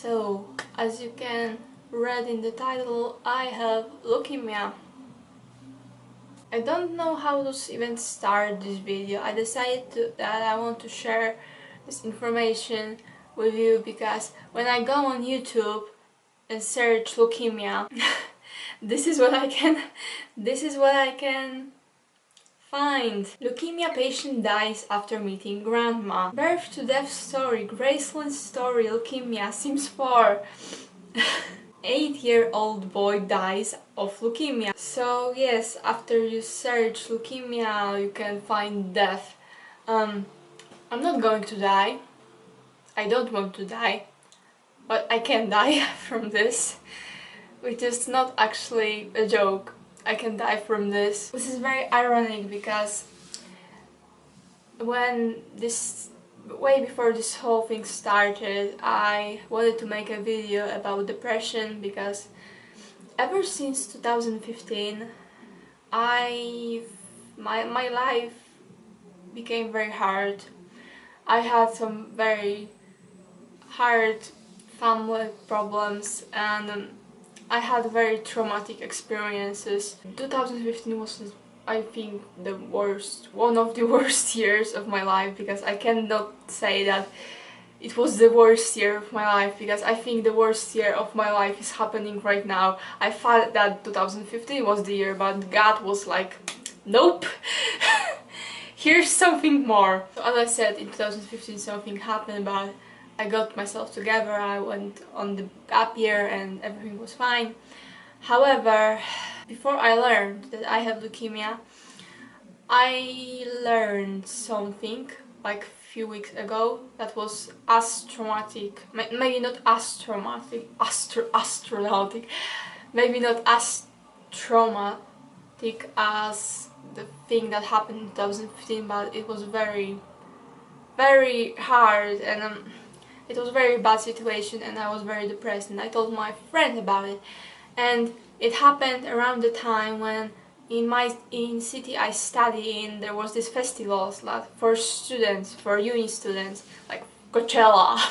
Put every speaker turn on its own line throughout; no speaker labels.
So, as you can read in the title, I have leukemia. I don't know how to even start this video. I decided that I want to share this information with you because when I go on YouTube and search leukemia, this is what I can find. Leukemia patient dies after meeting grandma. Birth to death story, Graceland's story, leukemia, Sims 4. 8-year-old boy dies of leukemia. So yes, after you search leukemia, you can find death. I'm not going to die. I don't want to die, but I can die from this, which is not actually a joke. I can die from this. This is very ironic because way before this whole thing started, I wanted to make a video about depression because ever since 2015 my life became very hard. I had some very hard family problems and I had very traumatic experiences. 2015 was, I think, one of the worst years of my life, because I cannot say that it was the worst year of my life, because I think the worst year of my life is happening right now. I thought that 2015 was the year, but God was like, nope, here's something more. So as I said, in 2015 something happened, but I got myself together, I went on the gap year and everything was fine. However, before I learned that I have leukemia, I learned something like a few weeks ago that was as traumatic, maybe not as traumatic, traumatic, maybe not as traumatic as the thing that happened in 2015, but it was very, very hard and it was a very bad situation and I was very depressed, and I told my friend about it. And it happened around the time when in city I study in, there was this festivals like for students, for uni students, like Coachella.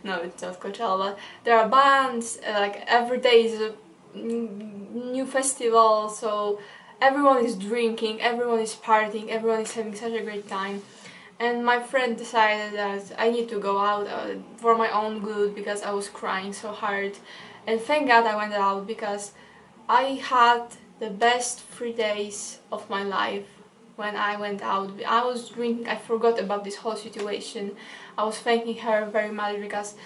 No, it's not Coachella, but there are bands, like every day is a new festival, so everyone is drinking, everyone is partying, everyone is having such a great time. And my friend decided that I need to go out for my own good because I was crying so hard. And thank God I went out, because I had the best 3 days of my life when I went out. I was drinking, I forgot about this whole situation. I was thanking her very much because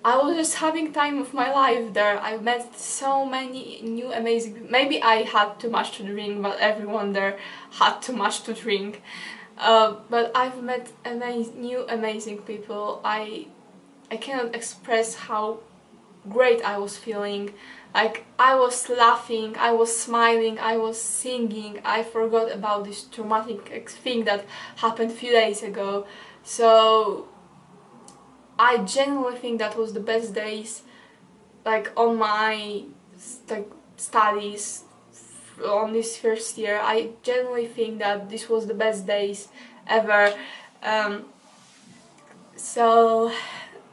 I was just having time of my life there. I met so many new amazing, maybe I had too much to drink, but everyone there had too much to drink. But I've met new amazing people. I cannot express how great I was feeling. Like, I was laughing, I was smiling, I was singing. I forgot about this traumatic thing that happened a few days ago. So I genuinely think that was the best days, like, on my studies on this first year. I genuinely think that this was the best days ever. So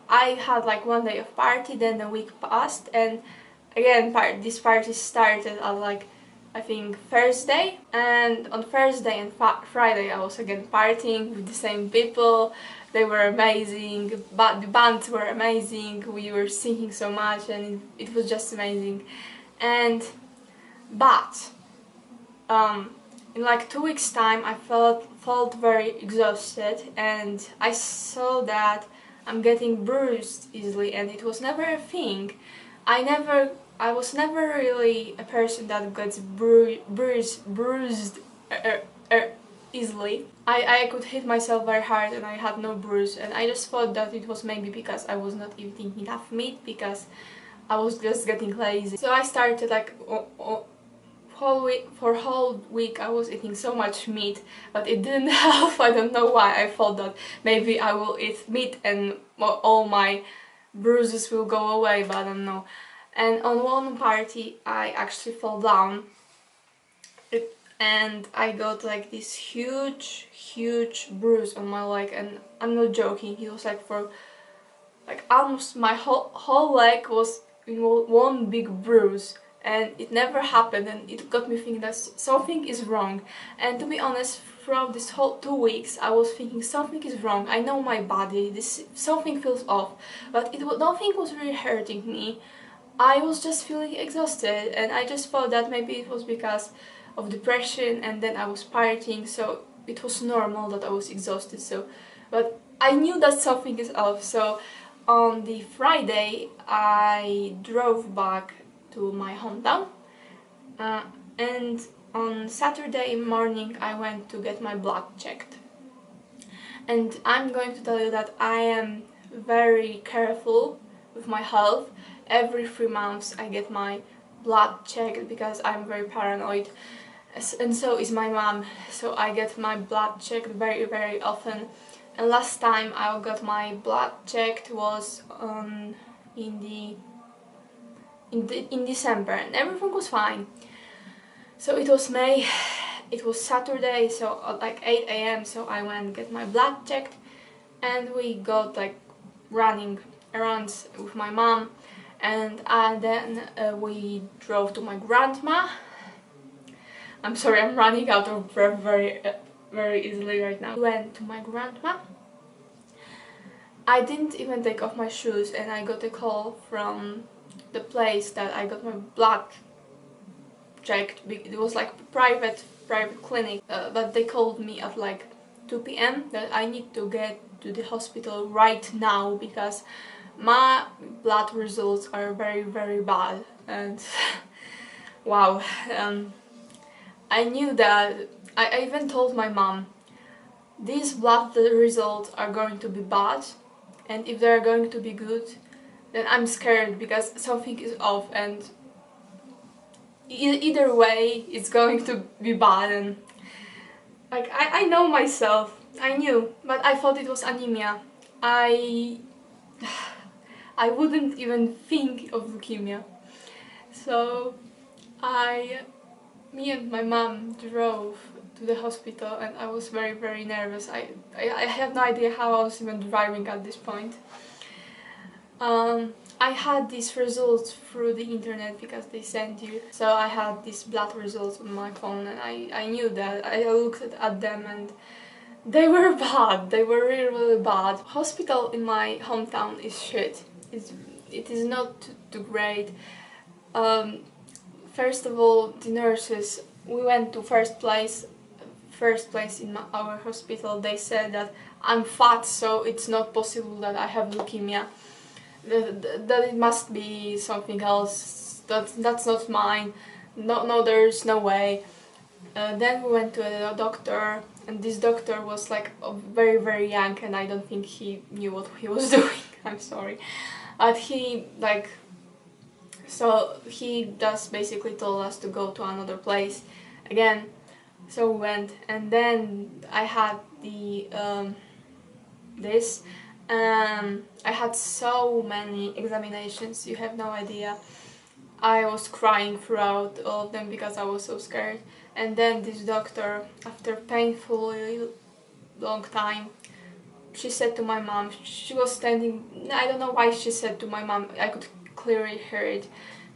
I had like 1 day of party, then a week passed, and again this party started at like, I think, Thursday, and on Thursday and Friday I was again partying with the same people. They were amazing, but the bands were amazing, we were singing so much and it was just amazing. But in like 2 weeks time I felt very exhausted, and I saw that I'm getting bruised easily, and it was never a thing. I was never really a person that gets bruised easily. I could hit myself very hard and I had no bruise, and I just thought that it was maybe because I was not eating enough meat, because I was just getting lazy. So I started like for whole week I was eating so much meat, but it didn't help. I don't know why. I thought that maybe I will eat meat and all my bruises will go away, but I don't know. And on one party I actually fell down and I got like this huge bruise on my leg, and I'm not joking, it was like for like almost my whole leg was in one big bruise, and it never happened, and it got me thinking that something is wrong. And to be honest, throughout this whole 2 weeks I was thinking something is wrong. I know my body, this something feels off, but nothing was really hurting me. I was just feeling exhausted, and I just thought that maybe it was because of depression, and then I was partying, so it was normal that I was exhausted. So, but I knew that something is off. So on the Friday I drove back to my hometown, and on Saturday morning I went to get my blood checked. And I'm going to tell you that I am very careful with my health. Every 3 months I get my blood checked because I'm very paranoid, and so is my mom. So I get my blood checked very often. And last time I got my blood checked was in December, and everything was fine. So it was May, it was Saturday, so at like 8 a.m. so I went to get my blood checked, and we got like running errands with my mom, and then we drove to my grandma. I'm sorry, I'm running out of breath very easily right now. We went to my grandma. I didn't even take off my shoes, and I got a call from the place that I got my blood checked. It was like a private clinic, but they called me at like 2 p.m. that I need to get to the hospital right now because my blood results are very bad. And wow, I knew that. I even told my mom, these blood results are going to be bad, and if they're going to be good, then I'm scared because something is off, and either way it's going to be bad. And like I know myself, I knew, but I thought it was anemia. I wouldn't even think of leukemia. So me and my mom drove to the hospital, and I was very nervous. I have no idea how I was even driving at this point. I had these results through the internet because they send you. So I had these blood results on my phone, and I knew that. I looked at them, and they were bad. They were really bad. Hospital in my hometown is shit. It is not too great. First of all, the nurses, we went to first place in our hospital. They said that I'm fat, so it's not possible that I have leukemia. That it must be something else. That's not mine. No, there's no way. Then we went to a doctor, and this doctor was like very young, and I don't think he knew what he was doing. I'm sorry, but he just basically told us to go to another place again. So we went, and then I had I had so many examinations, you have no idea. I was crying throughout all of them because I was so scared. And then this doctor, after painfully long time, she said to my mom, she was standing, I don't know why she said to my mom, I could clearly hear it,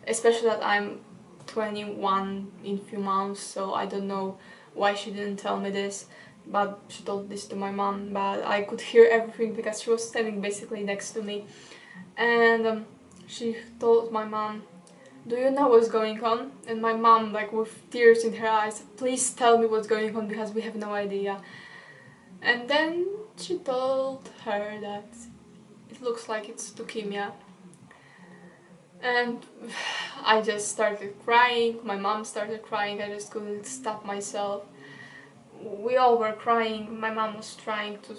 especially that I'm 21 in few months, so I don't know why she didn't tell me this, but she told this to my mom. But I could hear everything because she was standing basically next to me. And she told my mom, do you know what's going on? And my mom, like with tears in her eyes, please tell me what's going on because we have no idea. And then she told her that it looks like it's leukemia. And I just started crying, my mom started crying, I just couldn't stop myself. We all were crying, my mom was trying to...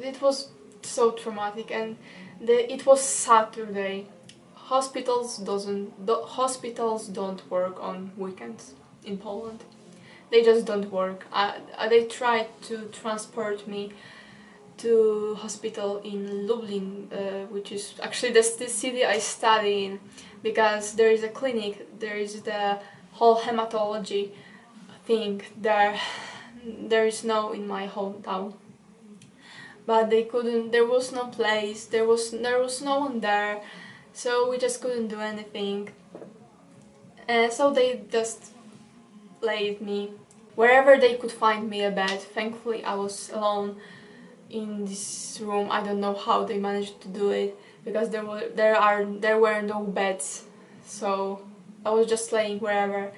It was so traumatic, and it was Saturday. Hospitals don't work on weekends in Poland. They just don't work. They tried to transport me to hospital in Lublin, which is actually the city I study in, because there is a clinic, there is the whole hematology thing there is no in my hometown. but they couldn't, there was no place, there was no one there, so we just couldn't do anything. And so they just laid me wherever they could find me a bed. Thankfully I was alone in this room. I don't know how they managed to do it, because there were no beds, so I was just laying wherever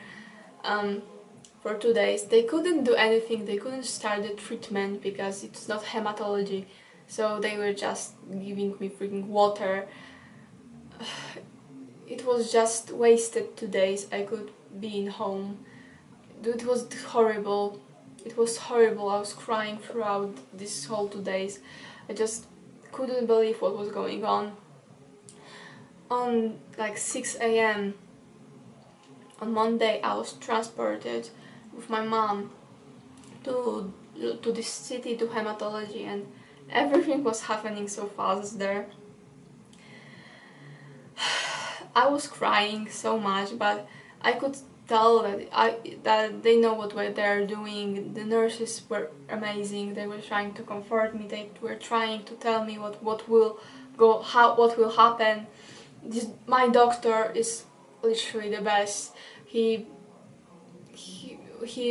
for 2 days. They couldn't do anything, they couldn't start the treatment because it's not hematology, so they were just giving me freaking water. It was just wasted 2 days. I could be in home. It was horrible. It was horrible. I was crying throughout this whole 2 days. I just couldn't believe what was going on. On like 6 a.m. on Monday, I was transported with my mom to this city, to hematology, and everything was happening so fast there. I was crying so much, but I could tell that they know what they're doing. The nurses were amazing. They were trying to comfort me. They were trying to tell me what will happen. My doctor is literally the best. He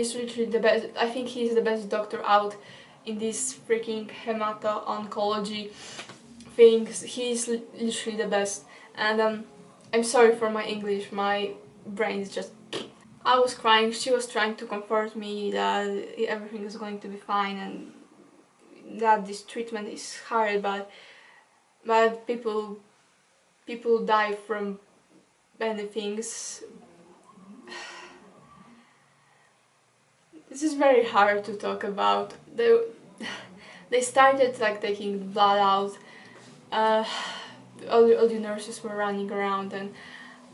is literally the best. I think he's the best doctor out in this freaking hemato-oncology things. He's literally the best. And I'm sorry for my English. My brain is just... I was crying. She was trying to comfort me that everything is going to be fine and that this treatment is hard, but people die from many things. This is very hard to talk about. They started like taking blood out. All the nurses were running around, and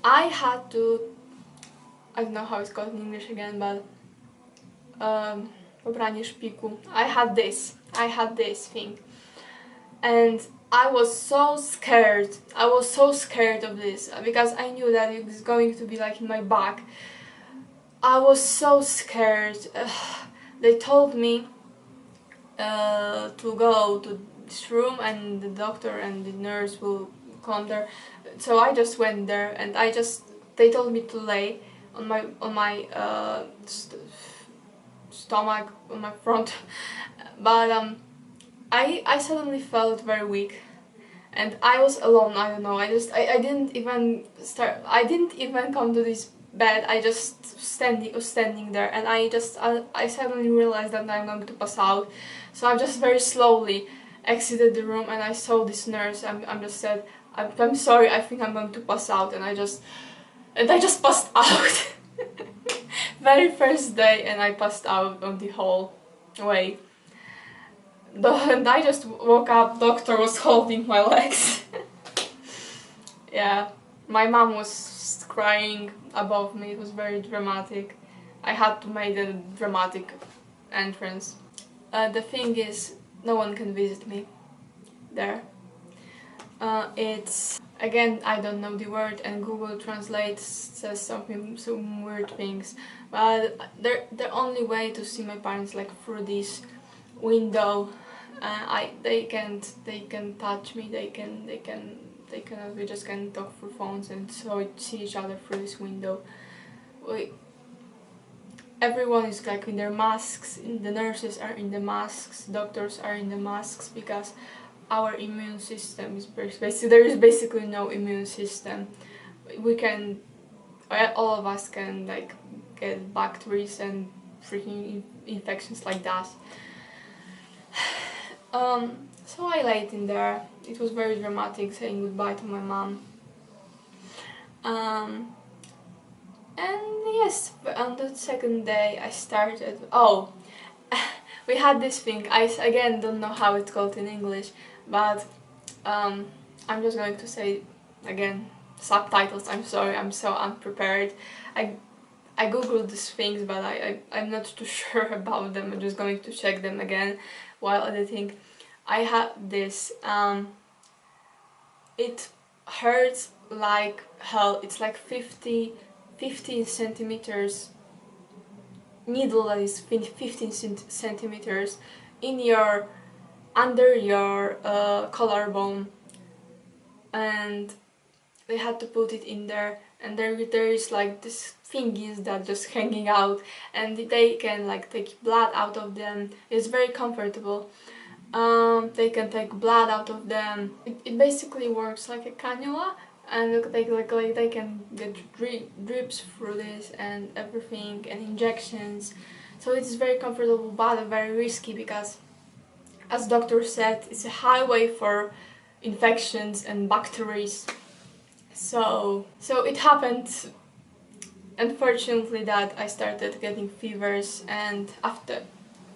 I had to... I don't know how it's called in English again, but pobranie szpiku. I had this thing, and I was so scared. I was so scared of this because I knew that it was going to be like in my back. I was so scared. They told me to go to this room and the doctor and the nurse will come there. So I just went there, and they told me to lay on my stomach, on my front, but I suddenly felt very weak, and I was alone. I don't know. I didn't even come to this bed. I just was standing there, and I suddenly realized that I'm going to pass out. So I just very slowly exited the room, and I saw this nurse. I'm just said, I'm sorry, I think I'm going to pass out, and I just passed out. Very first day, and I passed out on the whole way. And I just woke up, doctor was holding my legs. Yeah, my mom was crying above me. It was very dramatic. I had to make a dramatic entrance. The thing is, no one can visit me there. It's... Again, I don't know the word, and Google Translate says some weird things. But the only way to see my parents like through this window. They can touch me. We just can talk through phones and see each other through this window. Everyone is like in their masks. The nurses are in the masks. Doctors are in the masks because our immune system is there is basically no immune system. All of us can like get bacteria and freaking infections like that. So I laid in there. It was very dramatic, saying goodbye to my mom. And yes, on the second day I started... Oh, we had this thing. I again don't know how it's called in English, but I'm just going to say again subtitles. I'm sorry, I'm so unprepared. I googled these things, but I'm not too sure about them. I'm just going to check them again while editing. I had this, it hurts like hell. It's like 15 centimeters needle that is 15 centimeters in your under your collarbone, and they had to put it in there, and there is like this thingies that just hanging out, and they can like take blood out of them. It's very comfortable. They can take blood out of them. It basically works like a cannula, and they can get drips through this and everything, and injections. So it's very comfortable but very risky because, as doctor said, it's a highway for infections and bacteria. So it happened, unfortunately, that I started getting fevers, and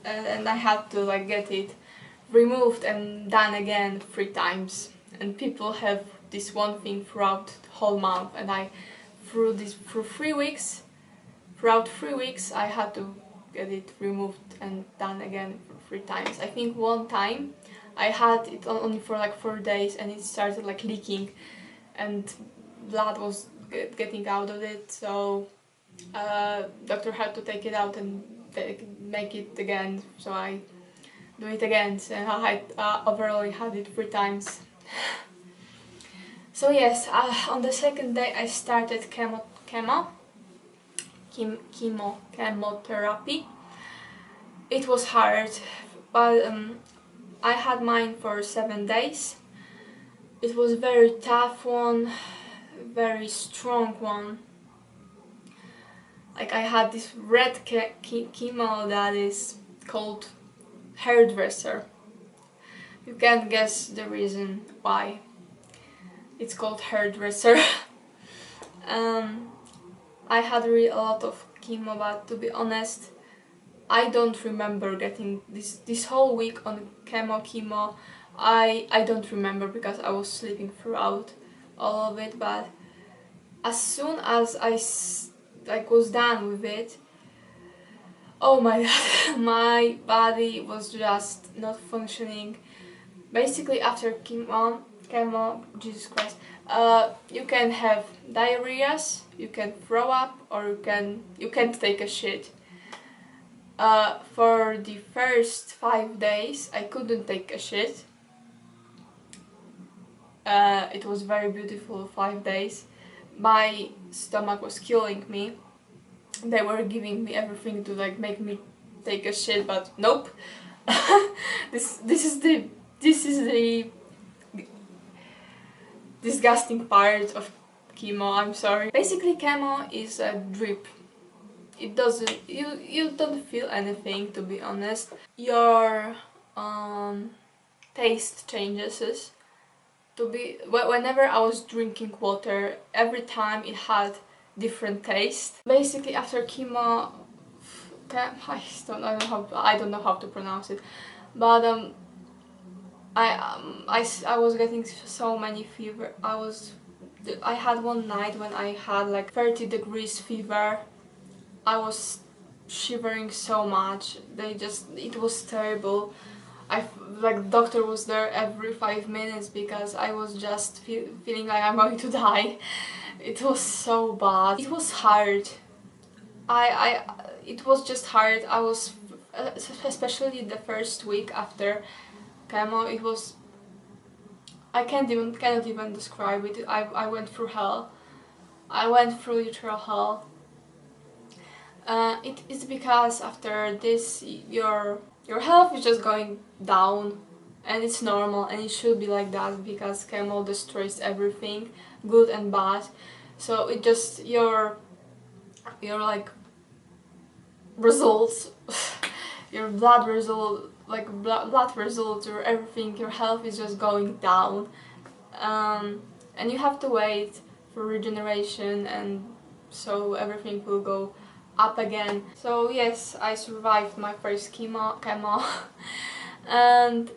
I had to like get it removed and done again 3 times. And people have this one thing throughout the whole month, and through 3 weeks, throughout 3 weeks, I had to get it removed and done again 3 times. I think one time I had it only for like 4 days, and it started like leaking, and blood was getting out of it. So doctor had to take it out and make it again. So I do it again, and I overall had it 3 times. So yes, on the second day I started chemotherapy. It was hard, but I had mine for 7 days. It was a very tough one, very strong one. Like, I had this red chemo that is called hairdresser. You can guess the reason why it's called hairdresser. I had really a lot of chemo, but to be honest, I don't remember getting this whole week on chemo. I don't remember because I was sleeping throughout all of it. But as soon as I was done with it, oh my god, my body was just not functioning. Basically, after chemo, Jesus Christ, you can have diarrheas, you can throw up, or you can't take a shit. For the first 5 days, I couldn't take a shit. It was very beautiful 5 days. My stomach was killing me. They were giving me everything to like make me take a shit, but nope. This is the disgusting part of chemo. I'm sorry. Basically, chemo is a drip. It doesn't. You don't feel anything, to be honest. Your taste changes. Whenever I was drinking water, every time it had different taste. Basically, after chemo, I don't know how to pronounce it, but I was getting so many fever. I had one night when I had like 30 degrees fever. I was shivering so much. It was terrible. Like, doctor was there every 5 minutes because I was just feeling like I'm going to die. It was so bad. It was hard. It was just hard. I was, especially the first week after chemo, it was, I cannot even describe it. I went through hell. I went through literal hell. It is because after this your health is just going down, and it's normal, and it should be like that because chemo destroys everything, good and bad. So it just your like results, your blood result, like blood results, or everything, your health is just going down, and you have to wait for regeneration, and so everything will go up again. So yes, I survived my first chemo and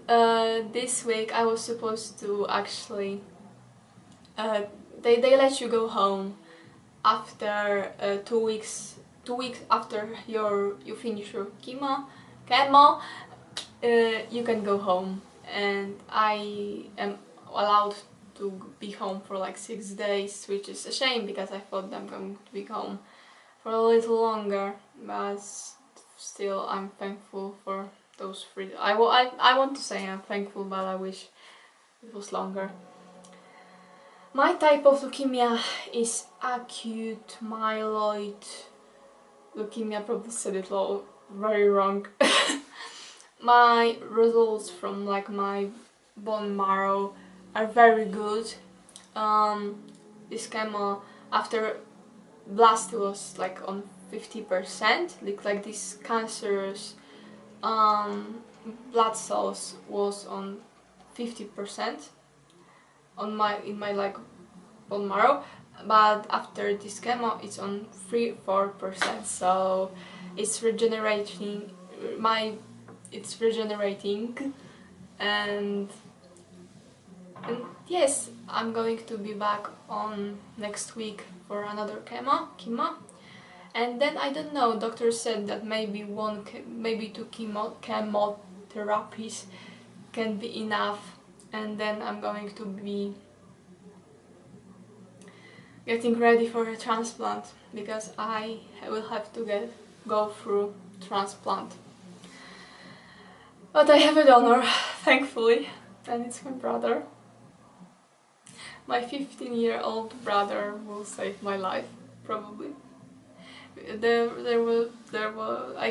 this week I was supposed to actually they let you go home after 2 weeks. 2 weeks after you finish your chemo, you can go home, and I am allowed to be home for like 6 days, which is a shame because I thought I'm going to be home for a little longer, but still I'm thankful for those 3. I want to say I'm thankful, but I wish it was longer. My type of leukemia is acute myeloid leukemia. Probably said it all very wrong. My results from like my bone marrow are very good. This chemo after blast was like on 50%, like this cancerous blood cells was on 50% on in my like bone marrow, but after this chemo it's on 3-4%, so it's regenerating it's regenerating, and yes, I'm going to be back on next week for another chemo, and then I don't know, doctor said that maybe 2 chemotherapies can be enough, and then I'm going to be getting ready for a transplant, because I will have to go through transplant. But I have a donor, thankfully, and it's my brother. My 15-year-old brother will save my life, probably. I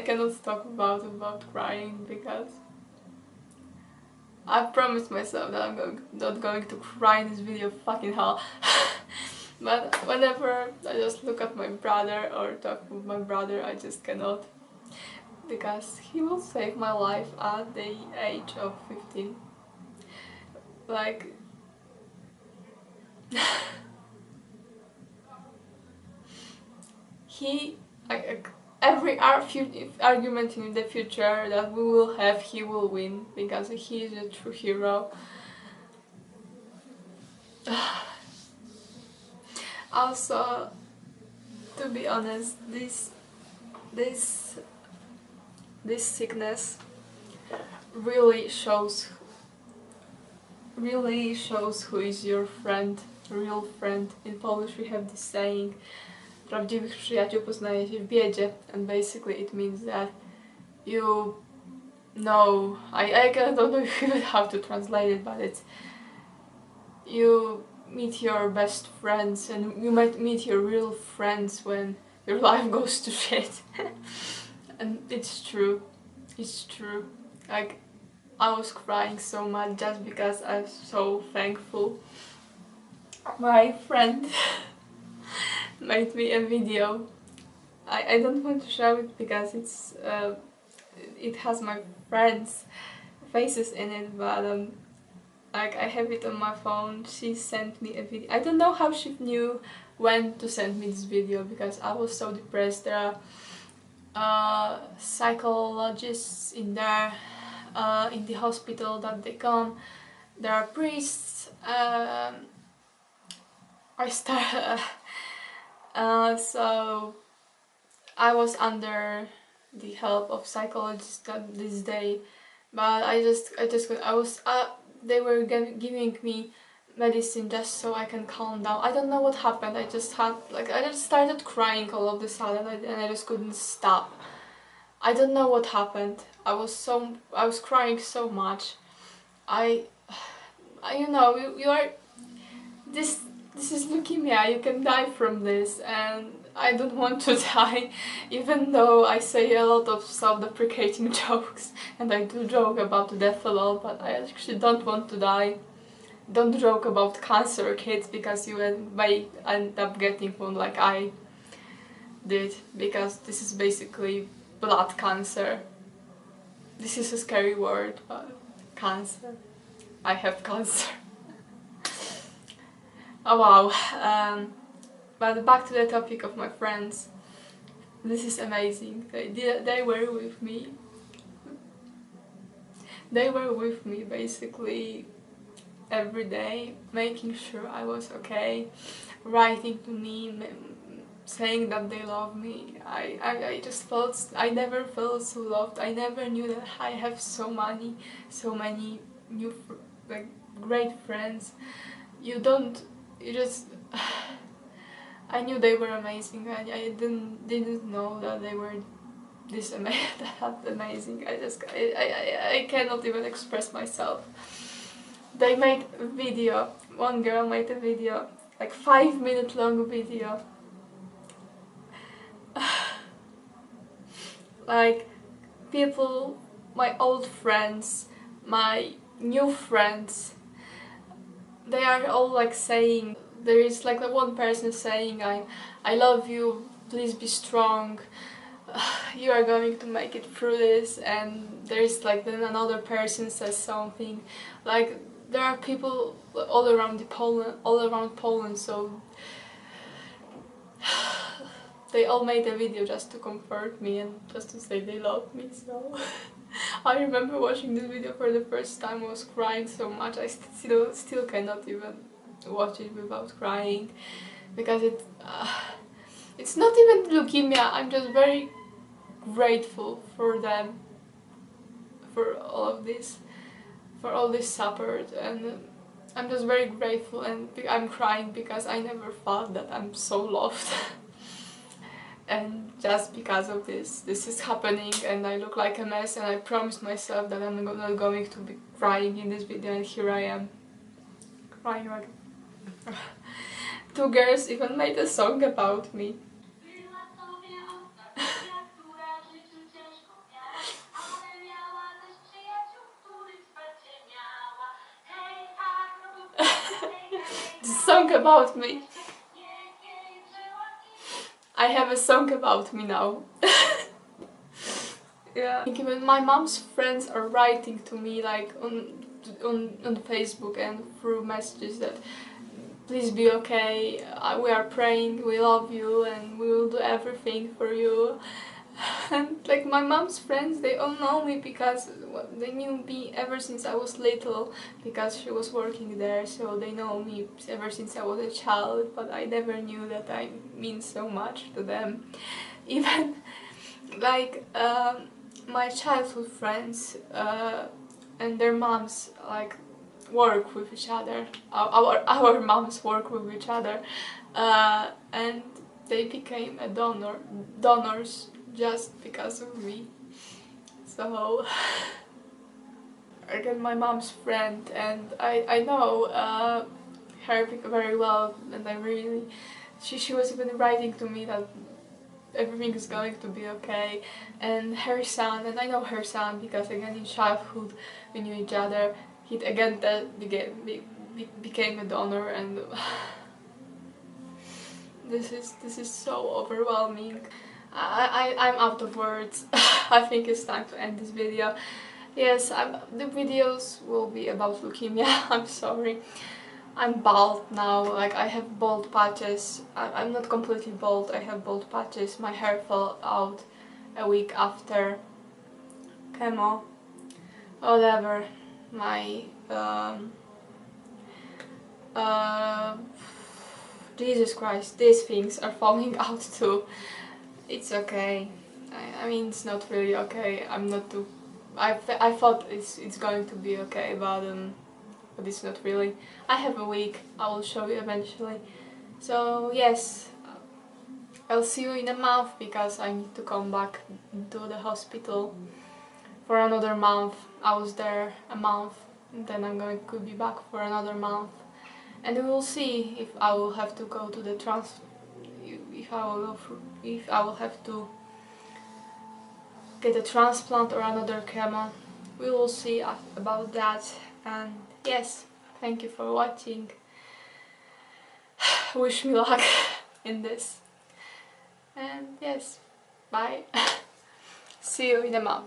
cannot talk about crying, because I promised myself that I'm not going to cry in this video, fucking hell. But whenever I just look at my brother or talk with my brother, I just cannot. Because he will save my life at the age of 15. Like... every argument in the future that we will have, he will win, because he is a true hero. Also, to be honest, this sickness really shows who is your friend, real friend. In Polish we have this saying, prawdziwych przyjaciół poznaje się w biedzie, and basically it means that you know, I don't know even how to translate it, but it's you meet your best friends, and you might meet your real friends when your life goes to shit. And it's true, like I was crying so much just because I'm so thankful. My friend made me a video. I don't want to show it because it has my friends' faces in it, but like I have it on my phone. She sent me a video. I don't know how she knew when to send me this video, because I was so depressed. There are psychologists in there, in the hospital that they come. There are priests. So I was under the help of psychologists this day, but they were giving me medicine just so I can calm down. I don't know what happened. I just started crying all of a sudden, and I just couldn't stop. I don't know what happened. I was crying so much. You know, you are this is leukemia. You can die from this, and I don't want to die, even though I say a lot of self-deprecating jokes, and I do joke about death a lot, but I actually don't want to die. Don't joke about cancer, kids, because you may end up getting one like I did, because this is basically blood cancer. This is a scary word, but cancer. I have cancer. Oh wow. But back to the topic of my friends. This is amazing. They were with me. They were with me basically every day, making sure I was okay, writing to me, saying that they love me. I just felt, I never felt so loved. I never knew that I have so many new, like, great friends. I knew they were amazing. I didn't know that they were that's amazing. I cannot even express myself. They made a video, one girl made a video, like 5-minute long video. Like, people, my old friends, my new friends, they are all like saying, there is like one person saying, I love you, please be strong, you are going to make it through this, and there is like then another person says something, like there are people all around Poland, so they all made a video just to comfort me and just to say they love me. So I remember watching this video for the first time, I was crying so much. I still cannot even watch it without crying, because it's not even leukemia. I'm just very grateful for them, for all of this, for all this suffered, and I'm just very grateful, and I'm crying because I never thought that I'm so loved. And just because of this is happening, and I look like a mess, and I promised myself that I'm not going to be crying in this video, and here I am, crying like... Two girls even made a song about me. The song about me. I have a song about me now. Yeah. Even my mom's friends are writing to me like on Facebook and through messages that please be okay, we are praying, we love you, and we will do everything for you. And like my mom's friends, they all know me because they knew me ever since I was little, because she was working there, so they know me ever since I was a child, but I never knew that I mean so much to them. Even like my childhood friends and their moms like work with each other, our moms work with each other, and they became donors just because of me. So again, my mom's friend, and I know her very well, and I really, she was even writing to me that everything is going to be okay, and her son, and I know her son because again in childhood we knew each other, he again became a donor, and this is so overwhelming. I'm out of words. I think it's time to end this video. Yes, the videos will be about leukemia. I'm sorry. I'm bald now, like I have bald patches. I'm not completely bald, I have bald patches. My hair fell out a week after chemo. Whatever. My Jesus Christ, these things are falling out too. It's okay. I mean, it's not really okay. I'm not too... I thought it's going to be okay, but it's not really. I have a week, I will show you eventually. So yes, I'll see you in a month because I need to come back to the hospital for another month. I was there a month, and then I'm going to be back for another month. And we will see if I will have to go to the if I will have to get a transplant or another chemo. We will see about that. And yes, thank you for watching. Wish me luck in this. And yes, bye. See you in a month.